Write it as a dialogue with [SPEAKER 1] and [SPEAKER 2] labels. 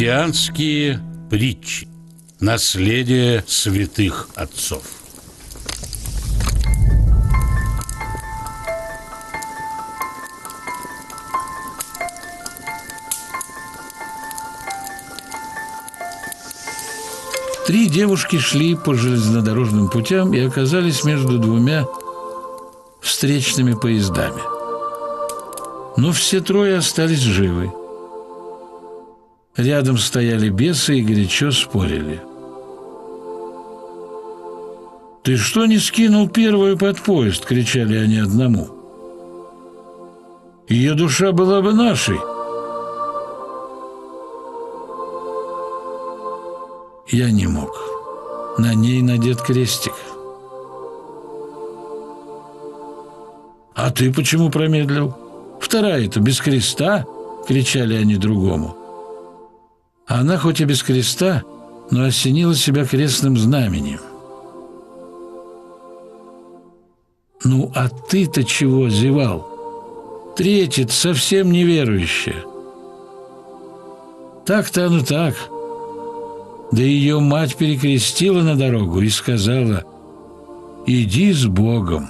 [SPEAKER 1] Христианские притчи. Наследие святых отцов.
[SPEAKER 2] Три девушки шли по железнодорожным путям и оказались между двумя встречными поездами. Но все трое остались живы. Рядом стояли бесы и горячо спорили. «Ты что не скинул первую под поезд?» — кричали они одному. «Ее душа была бы нашей». Я не мог. На ней надет крестик. «А ты почему промедлил? Вторая-то без креста!» — кричали они другому. Она хоть и без креста, но осенила себя крестным знаменем. «Ну, а ты-то чего зевал? Третья-то совсем неверующая». «Так-то оно так». Да ее мать перекрестила на дорогу и сказала: «Иди с Богом».